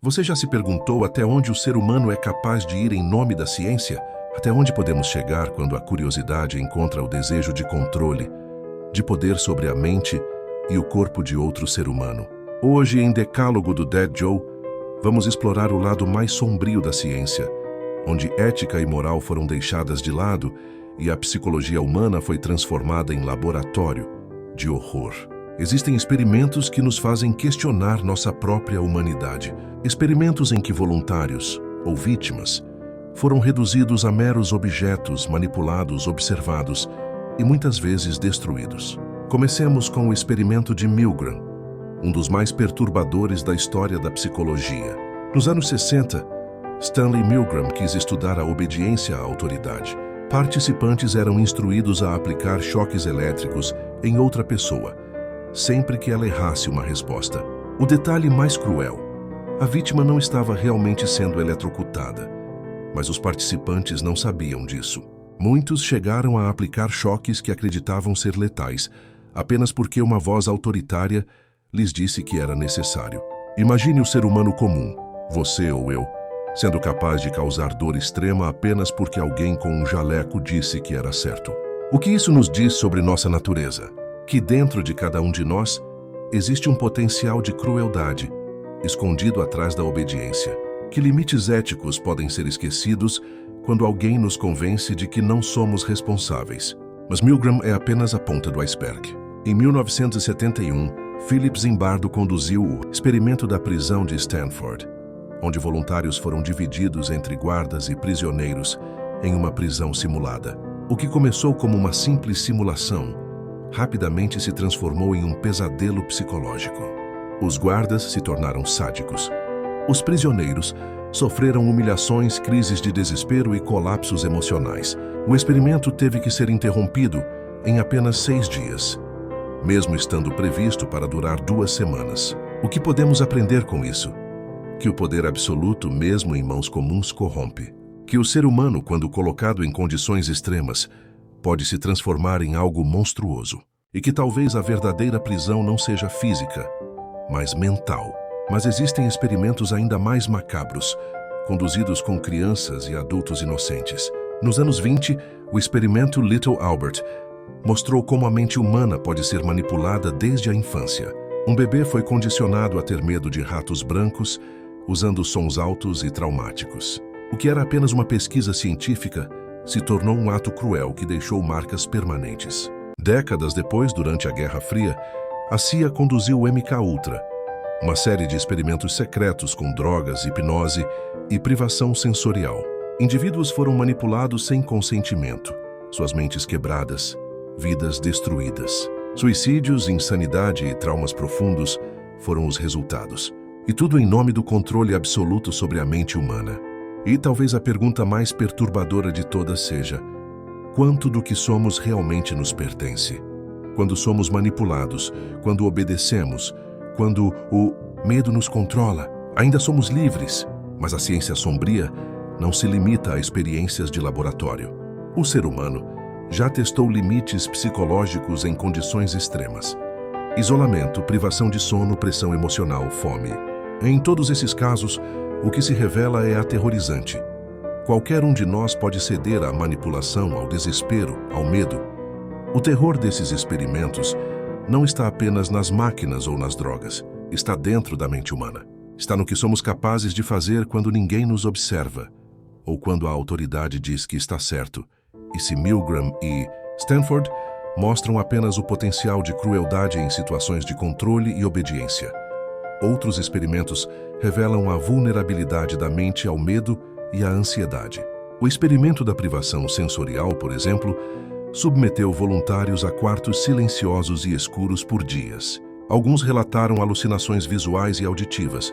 Você já se perguntou até onde o ser humano é capaz de ir em nome da ciência? Até onde podemos chegar quando a curiosidade encontra o desejo de controle, de poder sobre a mente e o corpo de outro ser humano? Hoje, em Decálogo do Dead Joe, vamos explorar o lado mais sombrio da ciência, onde ética e moral foram deixadas de lado e a psicologia humana foi transformada em laboratório de horror. Existem experimentos que nos fazem questionar nossa própria humanidade. Experimentos em que voluntários, ou vítimas, foram reduzidos a meros objetos manipulados, observados e muitas vezes destruídos. Comecemos com o experimento de Milgram, um dos mais perturbadores da história da psicologia. Nos anos 60, Stanley Milgram quis estudar a obediência à autoridade. Participantes eram instruídos a aplicar choques elétricos em outra pessoa, sempre que ela errasse uma resposta. O detalhe mais cruel: a vítima não estava realmente sendo eletrocutada, mas os participantes não sabiam disso. Muitos chegaram a aplicar choques que acreditavam ser letais, apenas porque uma voz autoritária lhes disse que era necessário. Imagine o ser humano comum, você ou eu, sendo capaz de causar dor extrema apenas porque alguém com um jaleco disse que era certo. O que isso nos diz sobre nossa natureza? Que dentro de cada um de nós existe um potencial de crueldade, escondido atrás da obediência. Que limites éticos podem ser esquecidos quando alguém nos convence de que não somos responsáveis. Mas Milgram é apenas a ponta do iceberg. Em 1971, Philip Zimbardo conduziu o experimento da prisão de Stanford, onde voluntários foram divididos entre guardas e prisioneiros em uma prisão simulada. O que começou como uma simples simulação rapidamente se transformou em um pesadelo psicológico. Os guardas se tornaram sádicos. Os prisioneiros sofreram humilhações, crises de desespero e colapsos emocionais. O experimento teve que ser interrompido em apenas 6 dias, mesmo estando previsto para durar 2 semanas. O que podemos aprender com isso? Que o poder absoluto, mesmo em mãos comuns, corrompe. Que o ser humano, quando colocado em condições extremas, pode se transformar em algo monstruoso. E que talvez a verdadeira prisão não seja física, mas mental. Mas existem experimentos ainda mais macabros, conduzidos com crianças e adultos inocentes. Nos anos 20, o experimento Little Albert mostrou como a mente humana pode ser manipulada desde a infância. Um bebê foi condicionado a ter medo de ratos brancos, usando sons altos e traumáticos. O que era apenas uma pesquisa científica se tornou um ato cruel que deixou marcas permanentes. Décadas depois, durante a Guerra Fria, a CIA conduziu o MK-Ultra, uma série de experimentos secretos com drogas, hipnose e privação sensorial. Indivíduos foram manipulados sem consentimento, suas mentes quebradas, vidas destruídas. Suicídios, insanidade e traumas profundos foram os resultados. E tudo em nome do controle absoluto sobre a mente humana. E talvez a pergunta mais perturbadora de todas seja: quanto do que somos realmente nos pertence? Quando somos manipulados, quando obedecemos, quando o medo nos controla, ainda somos livres. Mas a ciência sombria não se limita a experiências de laboratório. O ser humano já testou limites psicológicos em condições extremas: isolamento, privação de sono, pressão emocional, fome. Em todos esses casos, o que se revela é aterrorizante. Qualquer um de nós pode ceder à manipulação, ao desespero, ao medo. O terror desses experimentos não está apenas nas máquinas ou nas drogas. Está dentro da mente humana. Está no que somos capazes de fazer quando ninguém nos observa, ou quando a autoridade diz que está certo. E se Milgram e Stanford mostram apenas o potencial de crueldade em situações de controle e obediência, outros experimentos revelam a vulnerabilidade da mente ao medo e à ansiedade. O experimento da privação sensorial, por exemplo, submeteu voluntários a quartos silenciosos e escuros por dias. Alguns relataram alucinações visuais e auditivas,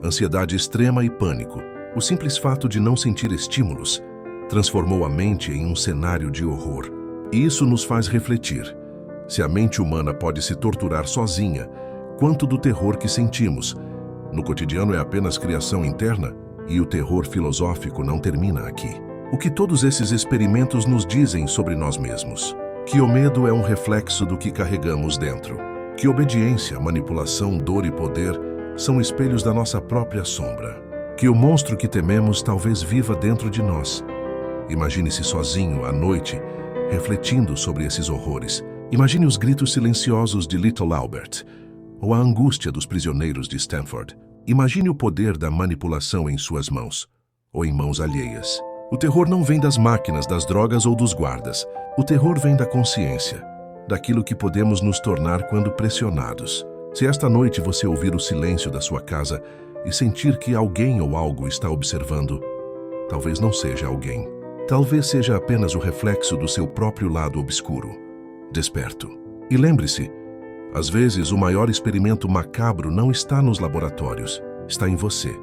ansiedade extrema e pânico. O simples fato de não sentir estímulos transformou a mente em um cenário de horror. E isso nos faz refletir. Se a mente humana pode se torturar sozinha, quanto do terror que sentimos no cotidiano é apenas criação interna? E o terror filosófico não termina aqui. O que todos esses experimentos nos dizem sobre nós mesmos? Que o medo é um reflexo do que carregamos dentro. Que obediência, manipulação, dor e poder são espelhos da nossa própria sombra. Que o monstro que tememos talvez viva dentro de nós. Imagine-se sozinho, à noite, refletindo sobre esses horrores. Imagine os gritos silenciosos de Little Albert, ou a angústia dos prisioneiros de Stanford. Imagine o poder da manipulação em suas mãos, ou em mãos alheias. O terror não vem das máquinas, das drogas ou dos guardas. O terror vem da consciência, daquilo que podemos nos tornar quando pressionados. Se esta noite você ouvir o silêncio da sua casa e sentir que alguém ou algo está observando, talvez não seja alguém. Talvez seja apenas o reflexo do seu próprio lado obscuro, desperto. E lembre-se, às vezes o maior experimento macabro não está nos laboratórios, está em você.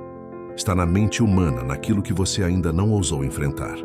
Está na mente humana, naquilo que você ainda não ousou enfrentar.